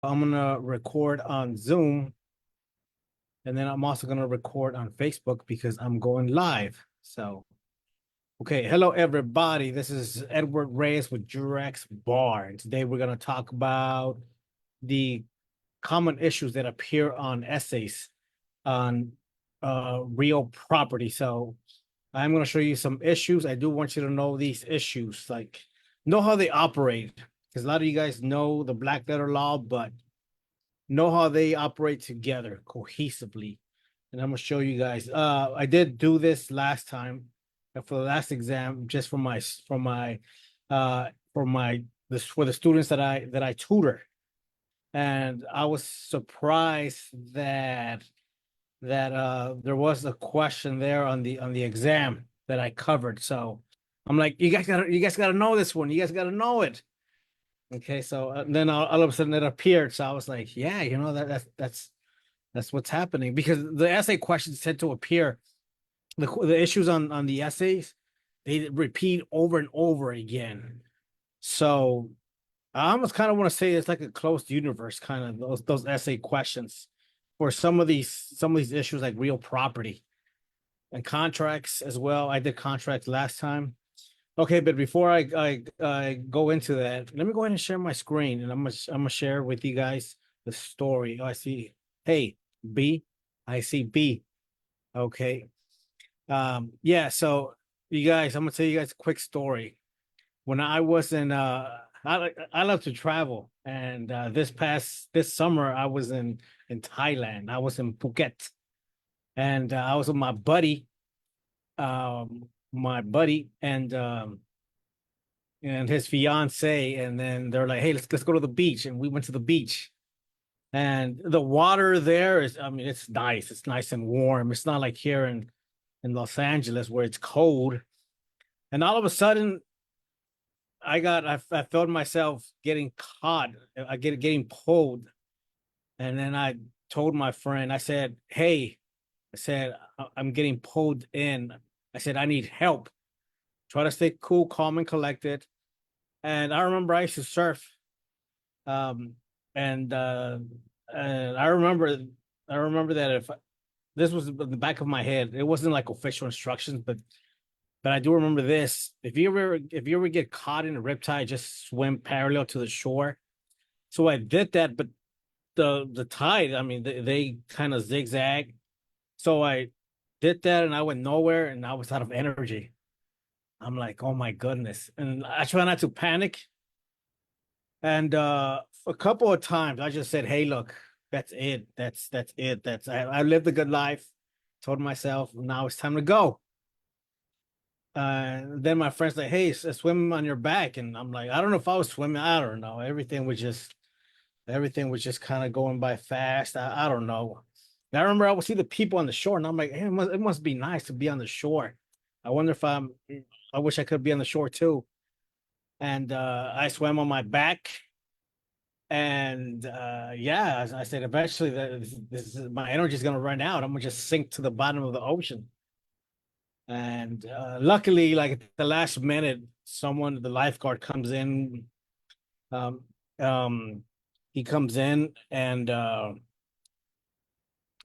I'm gonna record on Zoom, and then I'm also gonna record on Facebook because I'm going live. So, okay, hello everybody. This is Edward Reyes with Jurex Bar, and today we're gonna talk about the common issues that appear on essays on real property. So, I'm gonna show you some issues. I do want you to know these issues, like know how they operate, because a lot of you guys know the black letter law, but know how they operate together cohesively. And I'm gonna show you guys. I did do this last time for the last exam, just for my this for the students that I tutor. And I was surprised that there was a question there on the exam that I covered. So I'm like, you guys gotta know this one. You guys gotta know it. Okay, so then all of a sudden it appeared. So I was like, yeah, that's what's happening because the essay questions tend to appear. The issues on the essays, they repeat over and over again. So I almost kind of want to say it's like a closed universe, kind of those essay questions for some of these issues like real property and contracts as well. I did contracts last time. Okay, but before I go into that, let me go ahead and share my screen, and I'm gonna share with you guys the story. Oh, I see. Hey, B, I see B. Okay. Yeah. So you guys, I'm gonna tell you guys a quick story. When I was in, I love to travel, and this summer I was in Thailand. I was in Phuket, and I was with my buddy, and his fiance, and then they're like, "Hey, let's go to the beach," and we went to the beach. And the water there is, I mean, it's nice. It's nice and warm. It's not like here in Los Angeles where it's cold. And all of a sudden, I felt myself getting caught. Getting pulled, and then I told my friend. I said, "Hey," I said, I'm getting pulled in." I said, "I need help." Try to stay cool, calm, and collected. And I remember I used to surf. Um, and and I remember that if this was in the back of my head, it wasn't like official instructions, but I do remember this. If you ever get caught in a riptide, just swim parallel to the shore. So I did that, but the tide, I mean, they kind of zigzag. So I did that, and I went nowhere, and I was out of energy. I'm like, oh my goodness, and I try not to panic. And a couple of times I just said, "Hey, look, that's it. That's it. I lived a good life." Told myself, now it's time to go. Then my friends like, "Hey, swim on your back," and I'm like, I don't know if I was swimming. I don't know. Everything was just kind of going by fast. I don't know. And I remember I would see the people on the shore, and I'm like, hey, it must be nice to be on the shore. I wonder if I wish I could be on the shore too. And I swam on my back, and yeah, as I said, eventually my energy is gonna run out. I'm gonna just sink to the bottom of the ocean. And luckily, like at the last minute, the lifeguard comes in. Um, um, he comes in, and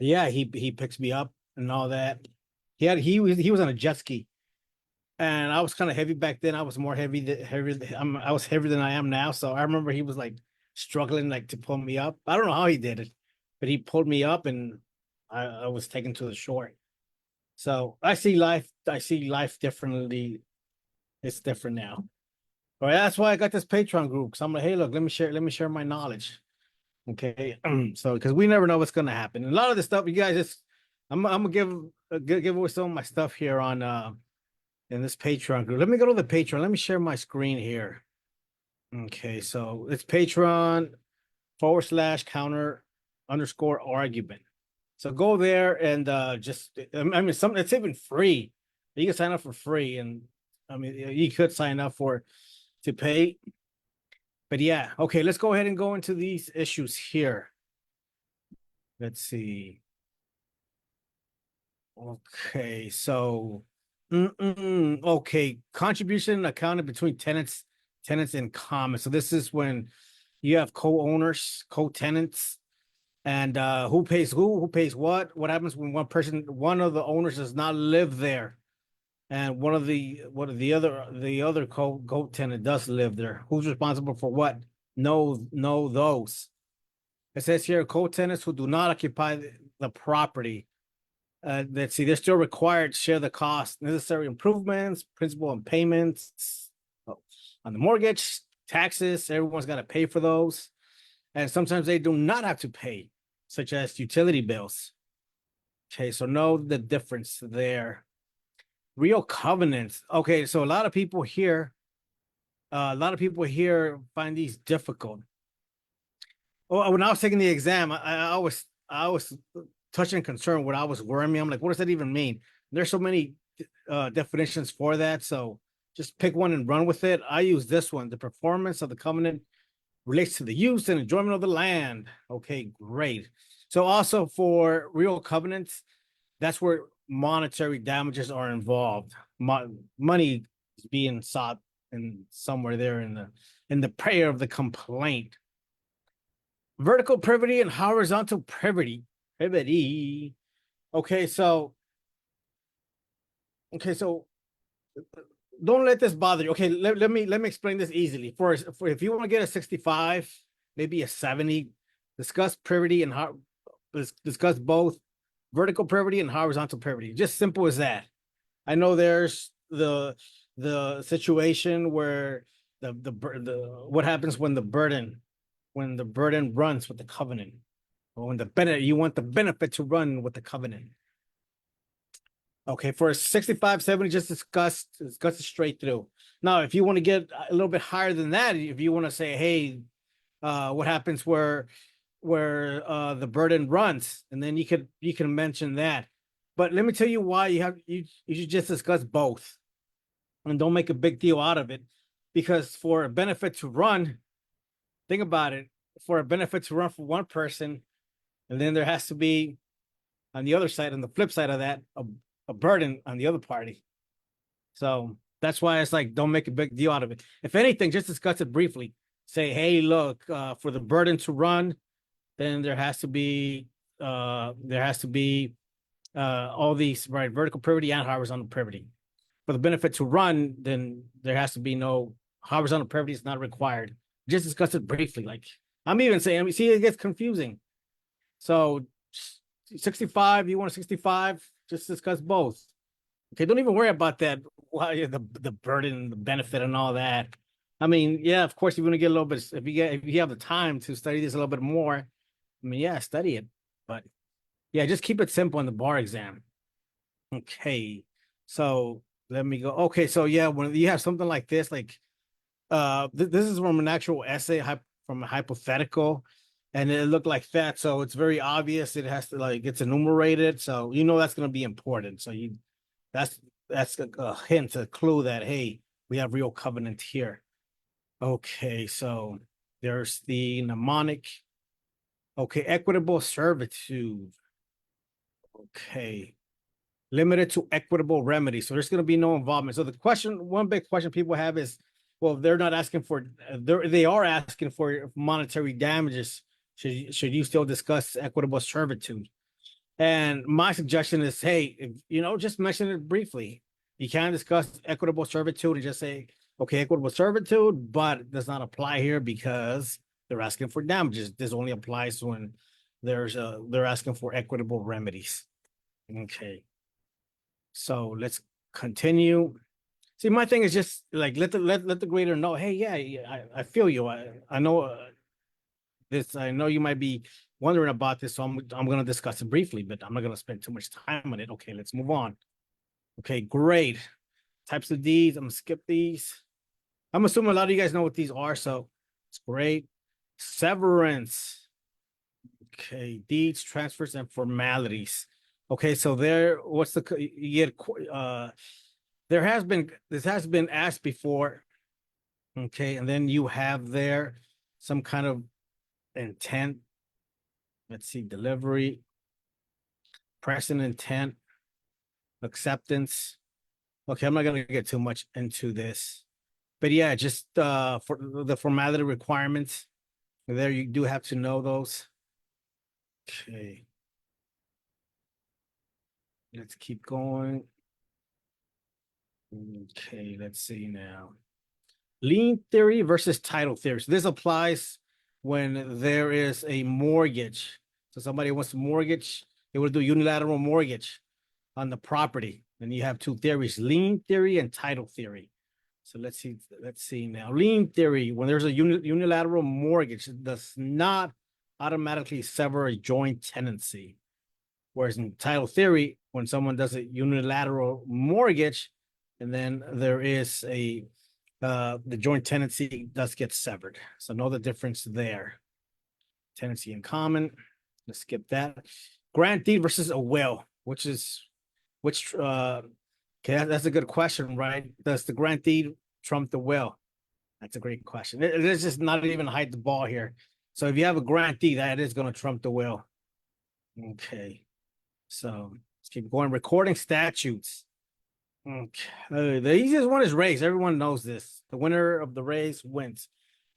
yeah, he picks me up and all that. He was on a jet ski, and I was kind of heavy back then. I was more I was heavier than I am now. So I remember he was like struggling like to pull me up. I don't know how he did it, but he pulled me up, and I was taken to the shore. So I see life differently. It's different now. All right, that's why I got this Patreon group. Because I'm like, hey, look, let me share my knowledge. Okay, so because we never know what's gonna happen. And a lot of this stuff, you guys, I'm gonna give away some of my stuff here on in this Patreon group. Let me go to the Patreon. Let me share my screen here. Okay, so it's Patreon / counter underscore argument. So go there and just I mean some it's even free. You can sign up for free, and I mean you could sign up for to pay. But yeah, okay, let's go ahead and go into these issues here. Let's see. Okay, so okay, contribution accounted between tenants in common. So this is when you have co-owners, co-tenants, and who pays who pays what happens when one of the owners does not live there, and the other co-tenant does live there. Who's responsible for what? Know those. It says here co-tenants who do not occupy the property. Let's see, they're still required to share the cost, necessary improvements, principal and payments on the mortgage, taxes. Everyone's got to pay for those. And sometimes they do not have to pay, such as utility bills. Okay, so know the difference there. Real covenants. Okay, so a lot of people here find these difficult. Oh, when I was taking the exam, I was touching concern what I was worrying me. I'm like, what does that even mean? There's so many definitions for that. So just pick one and run with it. I use this one. The performance of the covenant relates to the use and enjoyment of the land. Okay, great. So also for real covenants, that's where monetary damages are involved. Money is being sought and somewhere there in the prayer of the complaint. Vertical privity and horizontal privity. Okay, so don't let this bother you. Okay, let me explain this easily. For if you want to get a 65, maybe a 70, discuss privity and how discuss both vertical privity and horizontal privity. Just simple as that. I know there's the situation where the what happens when the burden runs with the covenant, or when you want the benefit to run with the covenant. Okay, for 65, 70, just discuss it straight through. Now, if you want to get a little bit higher than that, if you want to say, hey, what happens where the burden runs, and then you can mention that. But let me tell you why you should just discuss both, and don't make a big deal out of it, because for a benefit to run, think about it, for a benefit to run for one person, and then there has to be on the other side, on the flip side of that, a burden on the other party. So that's why it's like, don't make a big deal out of it. If anything, just discuss it briefly. Say, hey, look, for the burden to run, then there has to be all these, right, vertical privity and horizontal privity. For the benefit to run, then there has to be no horizontal privity is not required. Just discuss it briefly. Like I'm even saying, I mean, see, it gets confusing. So 65, you want a 65, just discuss both. Okay, don't even worry about that. Why the burden, the benefit, and all that. I mean, yeah, of course, you're gonna get a little bit. If you have the time to study this a little bit more, I mean, yeah, study it. But yeah, just keep it simple in the bar exam. Okay, so let me go. Okay, so yeah, when you have something like this, like this is from an actual essay from a hypothetical, and it looked like that, so it's very obvious it has to, like, it's enumerated, so you know that's going to be important. So that's a hint, a clue that, hey, we have real covenant here. Okay, so there's the mnemonic. Okay, equitable servitude. Okay, limited to equitable remedy. So there's going to be no involvement. So one big question people have is, well, they're not asking for, they are asking for monetary damages. Should you still discuss equitable servitude? And my suggestion is, hey, just mention it briefly. You can discuss equitable servitude and just say, okay, equitable servitude, but it does not apply here because they're asking for damages. This only applies when they're asking for equitable remedies. Okay. So let's continue. See, my thing is just like let the grader know, hey, yeah, I feel you. I know this. I know you might be wondering about this, so I'm going to discuss it briefly, but I'm not going to spend too much time on it. Okay, let's move on. Okay, great. Types of deeds. I'm gonna skip these. I'm assuming a lot of you guys know what these are, so it's great. Severance. Okay, deeds, transfers, and formalities. Okay, so this has been asked before. Okay, and then you have there some kind of intent. Let's see, delivery, present intent, acceptance. Okay, I'm not gonna get too much into this, but yeah, just for the formality requirements. There you do have to know those. Okay. Let's keep going. Okay, let's see now. Lien theory versus title theory. So this applies when there is a mortgage. So somebody wants to mortgage, they will do unilateral mortgage on the property. And you have two theories, lien theory and title theory. So let's see now. Lien theory, when there's a unilateral mortgage, it does not automatically sever a joint tenancy. Whereas in title theory, when someone does a unilateral mortgage, and then there is the joint tenancy does get severed. So know the difference there. Tenancy in common. Let's skip that. Grant deed versus a will, which okay, that's a good question, right? Does the grant deed trump the will? That's a great question. It is just not even hide the ball here. So if you have a grant deed, that is going to trump the will. Okay. So let's keep going. Recording statutes. Okay. The easiest one is race. Everyone knows this. The winner of the race wins.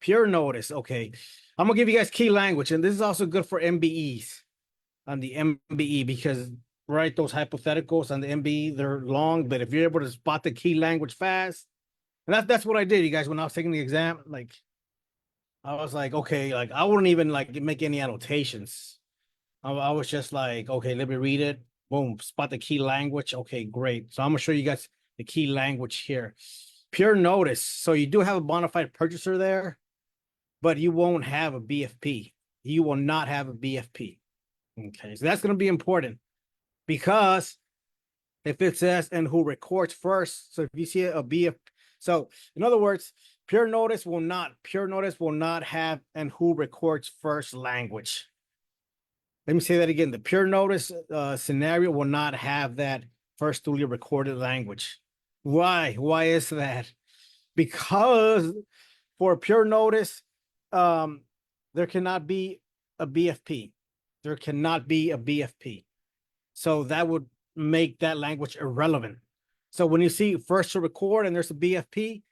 Pure notice. Okay. I'm gonna give you guys key language, and this is also good for MBEs on the MBE because right, those hypotheticals on the MBE, they're long, but if you're able to spot the key language fast, and that's what I did, you guys, when I was taking the exam, like I was like, okay, like I wouldn't even like make any annotations. I was just like, okay, let me read it. Boom, spot the key language. Okay, great. So I'm gonna show you guys the key language here. Pure notice. So you do have a bona fide purchaser there, but you won't have a BFP. You will not have a BFP. Okay, so that's gonna be important because if it says and who records first, so if you see a BFP, so in other words, pure notice will not have and who records first language. Let me say that again. The pure notice scenario will not have that first duly recorded language. Why? Why is that? Because for pure notice, there cannot be a BFP. There cannot be a BFP. So that would make that language irrelevant. So when you see first to record and there's a BFP,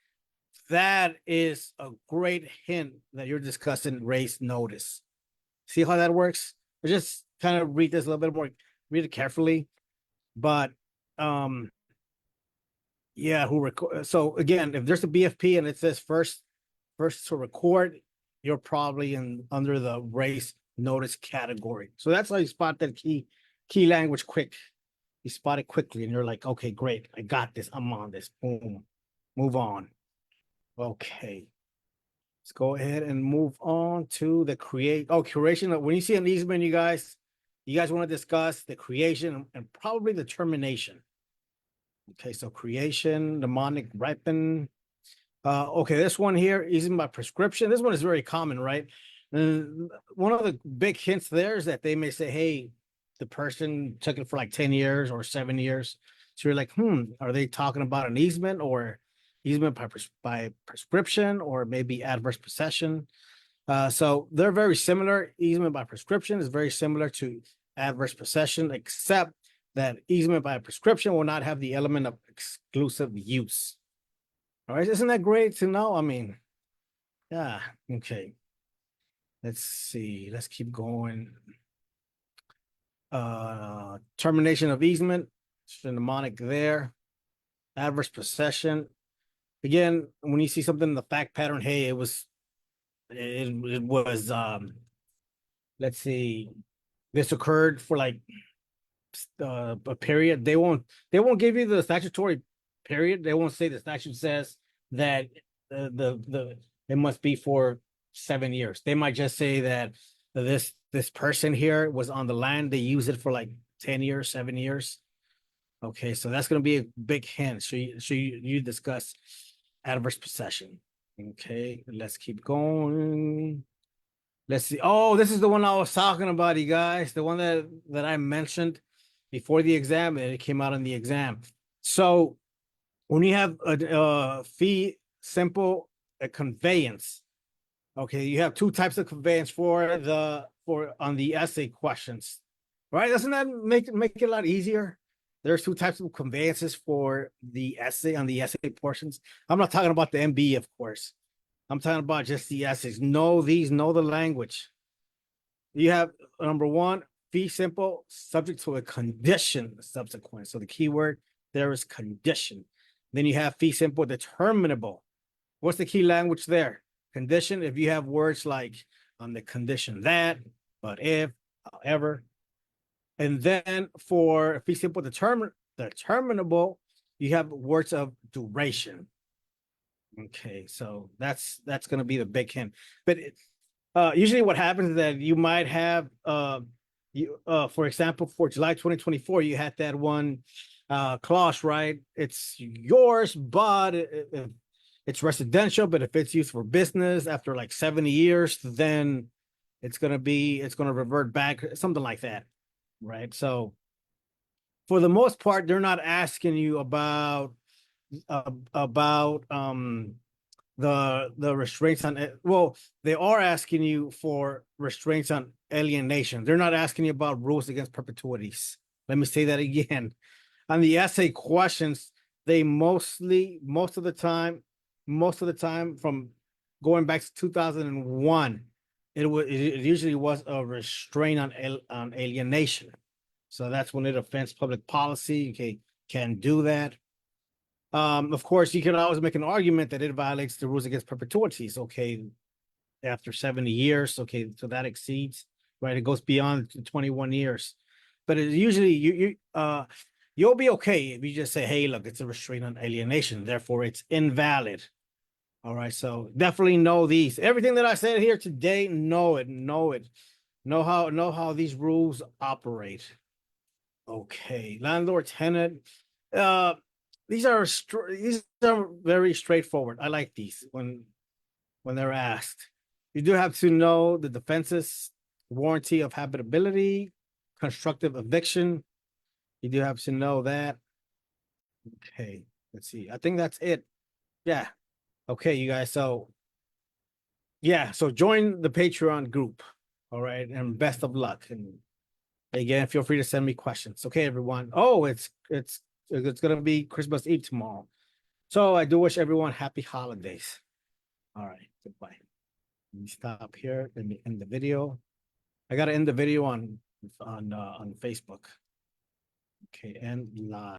that is a great hint that you're discussing race notice. See how that works? Just kind of read this a little bit more, read it carefully. But yeah, who record? So again, if there's a BFP and it says first to record, you're probably under the race notice category. So that's how you spot that key language quick. You spot it quickly, and you're like, okay, great, I got this. I'm on this. Boom, move on. Okay. Let's go ahead and move on to the creation. When you see an easement, you guys want to discuss the creation and probably the termination. Okay, so creation, mnemonic ripen. Okay, this one here, easement by prescription. This one is very common, right? One of the big hints there is that they may say, hey, the person took it for like 10 years or 7 years. So you're like, are they talking about an easement or easement by prescription or maybe adverse possession? So they're very similar. Easement by prescription is very similar to adverse possession, except that easement by prescription will not have the element of exclusive use. All right, isn't that great to know? I mean, yeah, okay. Let's see, let's keep going. Termination of easement, the mnemonic there. Adverse possession. Again, when you see something in the fact pattern, hey, it was let's see, this occurred for like a period. They won't give you the statutory period. They won't say the statute says that it must be for 7 years. They might just say that this person here was on the land. They use it for like 10 years, 7 years. Okay, so that's going to be a big hint. So you discuss adverse possession. Okay, let's keep going. Let's see. Oh, this is the one I was talking about, you guys. The one that I mentioned before the exam, and it came out in the exam. So when you have a fee simple conveyance, okay, you have two types of conveyance on the essay questions, right? Doesn't that make it a lot easier? There's two types of conveyances for the essay on the essay portions. I'm not talking about the MB, of course. I'm talking about just the essays. Know these, know the language. You have number one, fee simple, subject to a condition subsequent. So the key word there is condition. Then you have fee simple determinable. What's the key language there? Condition. If you have words like on the condition that, but if, however. And then for fee simple determinable, you have words of duration. Okay, so that's going to be the big hint. But usually what happens is that you might have for example, for July 2024, you had that one clause, right? It's yours, but it's residential, but if it's used for business after like 70 years, then it's going to revert back, something like that, right? So for the most part, they're not asking you about the restraints on it. Well, they are asking you for restraints on alienation. They're not asking you about rules against perpetuities. Let me say that again. On the essay questions, they most of the time from going back to 2001, it usually was a restraint on alienation. So that's when it offends public policy. Okay, can do that. Of course, you can always make an argument that it violates the rules against perpetuities. Okay, after 70 years, okay, so that exceeds, right? It goes beyond 21 years. But it usually you'll be okay if you just say, hey, look, it's a restraint on alienation, therefore it's invalid. All right, so definitely know these. Everything that I said here today, know it. Know how these rules operate. Okay, landlord tenant. Uh, these are very straightforward. I like these when they're asked. You do have to know the defenses, warranty of habitability, constructive eviction. You do have to know that. Okay, let's see. I think that's it. Yeah. Okay, you guys. So yeah, so join the Patreon group. All right, and best of luck. And again, feel free to send me questions. Okay, everyone. Oh, it's gonna be Christmas Eve tomorrow. So I do wish everyone happy holidays. All right, goodbye. Let me stop here. Let me end the video. I gotta end the video on Facebook. Okay, and live.